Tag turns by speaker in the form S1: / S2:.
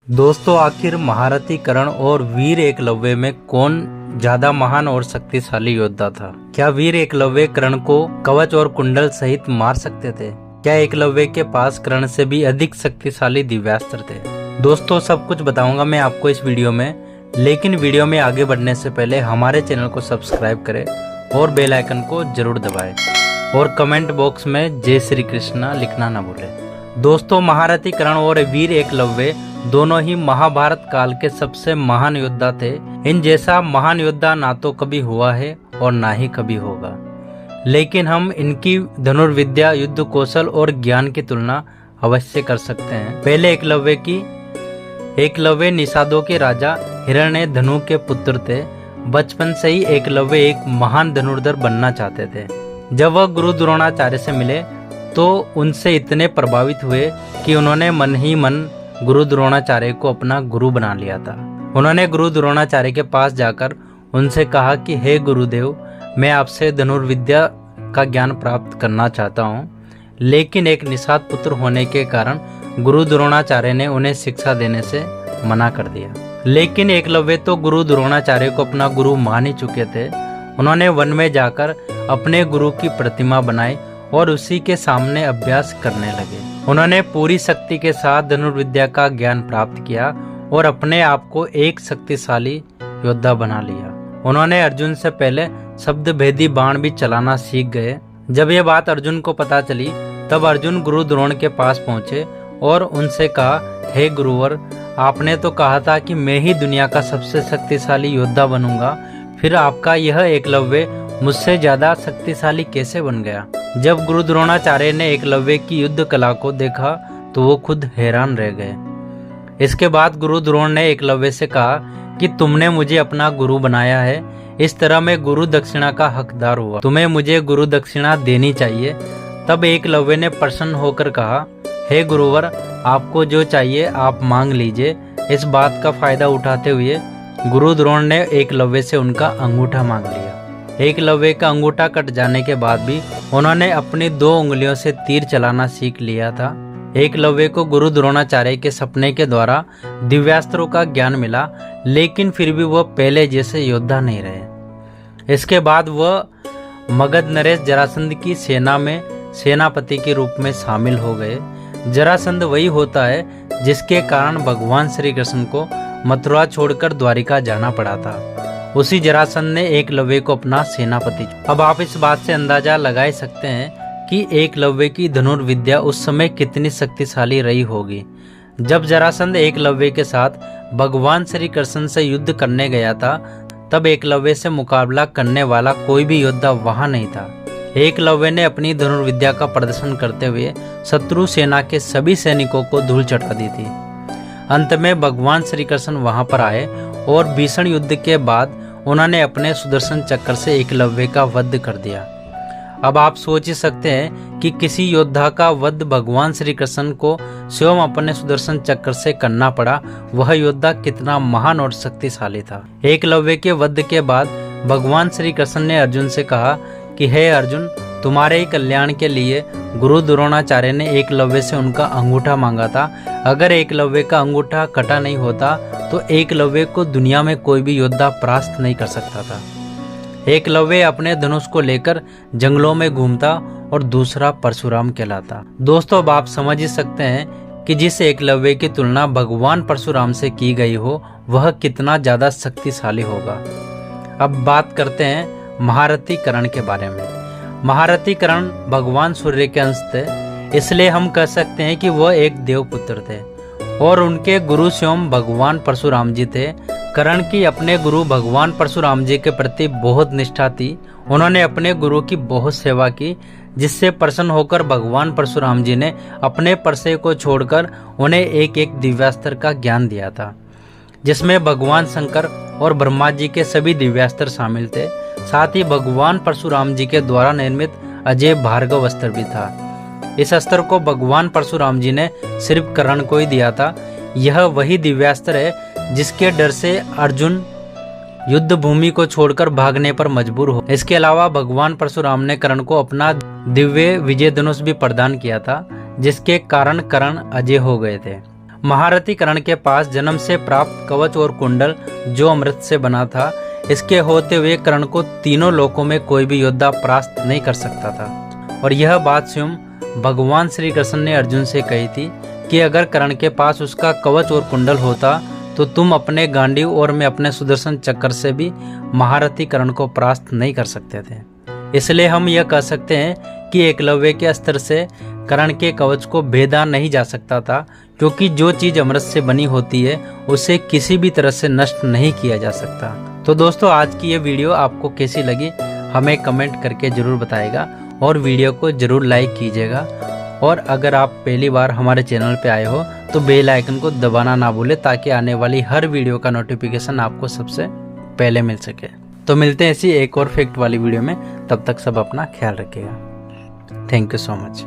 S1: दोस्तों, आखिर महारथी कर्ण और वीर एकलव्य में कौन ज्यादा महान और शक्तिशाली योद्धा था? क्या वीर एकलव्य कर्ण को कवच और कुंडल सहित मार सकते थे? क्या एकलव्य के पास कर्ण से भी अधिक शक्तिशाली दिव्यास्त्र थे? दोस्तों, सब कुछ बताऊंगा मैं आपको इस वीडियो में, लेकिन वीडियो में आगे बढ़ने से पहले हमारे चैनल को सब्सक्राइब करें और बेल आइकन को जरूर दबाएं और कमेंट बॉक्स में जय श्री कृष्णा लिखना ना भूलें। दोस्तों, महारथी कर्ण और वीर एकलव्य दोनों ही महाभारत काल के सबसे महान योद्धा थे। इन जैसा महान योद्धा ना तो कभी हुआ है और ना ही कभी होगा, लेकिन हम इनकी धनुर्विद्या, युद्ध कौशल और ज्ञान की तुलना अवश्य कर सकते हैं। पहले एकलव्य निषादों के राजा हिरण्यधनु के पुत्र थे। बचपन से ही एकलव्य एक महान धनुर्धर बनना चाहते थे। जब वह गुरु द्रोणाचार्य से मिले तो उनसे इतने प्रभावित हुए कि उन्होंने मन ही मन गुरु द्रोणाचार्य को अपना गुरु बना लिया था। उन्होंने गुरु द्रोणाचार्य के पास जाकर उनसे कहा कि हे गुरुदेव, मैं आपसे धनुर्विद्या का ज्ञान प्राप्त करना चाहता हूँ, लेकिन एक निषाद पुत्र होने के कारण गुरु द्रोणाचार्य ने उन्हें शिक्षा देने से मना कर दिया। लेकिन एकलव्य तो गुरु द्रोणाचार्य को अपना गुरु मान ही चुके थे। उन्होंने वन में जाकर अपने गुरु की प्रतिमा बनाई और उसी के सामने अभ्यास करने लगे। उन्होंने पूरी शक्ति के साथ धनुर्विद्या का ज्ञान प्राप्त किया और अपने आप को एक शक्तिशाली योद्धा बना लिया। उन्होंने अर्जुन से पहले शब्द भेदी बाण भी चलाना सीख गए। जब यह बात अर्जुन को पता चली तब अर्जुन गुरु द्रोण के पास पहुंचे और उनसे कहा, हे गुरुवर, आपने तो कहा था कि मैं ही दुनिया का सबसे शक्तिशाली योद्धा बनूंगा, फिर आपका यह एकलव्य मुझसे ज्यादा शक्तिशाली कैसे बन गया? जब गुरु द्रोणाचार्य ने एकलव्य की युद्ध कला को देखा तो वो खुद हैरान रह गए। इसके बाद गुरु द्रोण ने एकलव्य से कहा कि तुमने मुझे अपना गुरु बनाया है, इस तरह मैं गुरु दक्षिणा का हकदार हुआ, तुम्हें मुझे गुरु दक्षिणा देनी चाहिए। तब एकलव्य ने प्रसन्न होकर कहा, हे गुरुवर, आपको जो चाहिए आप मांग लीजिए। इस बात का फायदा उठाते हुए गुरु द्रोण ने एकलव्य से उनका अंगूठा मांग लिया। एकलव्य का अंगूठा कट जाने के बाद भी उन्होंने अपनी 2 उंगलियों से तीर चलाना सीख लिया था। एकलव्य को गुरु द्रोणाचार्य के सपने के द्वारा दिव्यास्त्रों का ज्ञान मिला, लेकिन फिर भी वह पहले जैसे योद्धा नहीं रहे। इसके बाद वह मगध नरेश जरासंध की सेना में सेनापति के रूप में शामिल हो गए। जरासंध वही होता है जिसके कारण भगवान श्री कृष्ण को मथुरा छोड़कर द्वारिका जाना पड़ा था। उसी जरासंध ने एकलव्य को अपना सेनापति। अब आप इस बात से अंदाजा लगा सकते हैं कि एकलव्य की धनुर्विद्या उस समय कितनी शक्तिशाली रही होगी। जब जरासंध एकलव्य के साथ भगवान श्री कृष्ण से युद्ध करने गया था तब एकलव्य से मुकाबला करने वाला कोई भी योद्धा वहां नहीं था। एकलव्य ने अपनी धनुर्विद्या का प्रदर्शन करते हुए शत्रु सेना के सभी सैनिकों को धूल चटा दी थी। अंत में भगवान श्री कृष्ण वहां पर आए और भीषण युद्ध के बाद उन्होंने अपने सुदर्शन चक्र से एकलव्य का वध कर दिया। अब आप सोच ही सकते हैं कि किसी योद्धा का वध भगवान श्री कृष्ण को स्वयं अपने सुदर्शन चक्र से करना पड़ा, वह योद्धा कितना महान और शक्तिशाली था। एकलव्य के वध के बाद भगवान श्री कृष्ण ने अर्जुन से कहा कि हे अर्जुन, तुम्हारे ही कल्याण के लिए गुरु द्रोणाचार्य ने एकलव्य से उनका अंगूठा मांगा था। अगर एकलव्य का अंगूठा कटा नहीं होता तो एकलव्य को दुनिया में कोई भी योद्धा परास्त नहीं कर सकता था। एकलव्य अपने धनुष को लेकर जंगलों में घूमता और दूसरा परशुराम कहलाता। दोस्तों, अब आप समझ ही सकते हैं कि जिस एकलव्य की तुलना भगवान परशुराम से की गई हो वह कितना ज्यादा शक्तिशाली होगा। अब बात करते हैं महारथी कर्ण के बारे में। महारथी कर्ण भगवान सूर्य के अंश थे, इसलिए हम कह सकते हैं कि वह एक देवपुत्र थे और उनके गुरु स्वयं भगवान परशुराम जी थे। कर्ण की अपने गुरु भगवान परशुराम जी के प्रति बहुत निष्ठा थी। उन्होंने अपने गुरु की बहुत सेवा की, जिससे प्रसन्न होकर भगवान परशुराम जी ने अपने परसे को छोड़कर उन्हें एक एक दिव्यास्त्र का ज्ञान दिया था, जिसमें भगवान शंकर और ब्रह्मा जी के सभी दिव्यास्त्र शामिल थे। साथ ही भगवान परशुराम जी के द्वारा निर्मित अजय भार्गव अस्त्र भी था। इस अस्त्र को भगवान परशुराम जी ने सिर्फ कर्ण को ही दिया था। यह वही दिव्यास्त्र है जिसके डर से अर्जुन युद्ध भूमि को छोड़कर भागने पर मजबूर हो। इसके अलावा भगवान परशुराम ने कर्ण को अपना दिव्य विजय धनुष भी प्रदान किया था, जिसके कारण कर्ण अजय हो गए थे। महारथी कर्ण के पास जन्म से प्राप्त कवच और कुंडल जो अमृत से बना था, इसके होते हुए कर्ण को तीनों लोकों में कोई भी योद्धा परास्त नहीं कर सकता था। और यह बात स्वयं भगवान श्री कृष्ण ने अर्जुन से कही थी कि अगर कर्ण के पास उसका कवच और कुंडल होता तो तुम अपने गांडीव और मैं अपने सुदर्शन चक्र से भी महारथी कर्ण को परास्त नहीं कर सकते थे। इसलिए हम यह कह सकते हैं कि एकलव्य के अस्त्र से कर्ण के कवच को भेदा नहीं जा सकता था, क्योंकि जो चीज अमृत से बनी होती है उसे किसी भी तरह से नष्ट नहीं किया जा सकता। तो दोस्तों, आज की ये वीडियो आपको कैसी लगी हमें कमेंट करके जरूर बताइएगा और वीडियो को जरूर लाइक कीजिएगा। और अगर आप पहली बार हमारे चैनल पे आए हो तो बेल आइकन को दबाना ना भूलें, ताकि आने वाली हर वीडियो का नोटिफिकेशन आपको सबसे पहले मिल सके। तो मिलते हैं ऐसी एक और फैक्ट वाली वीडियो में, तब तक सब अपना ख्याल रखिएगा। Thank you so much.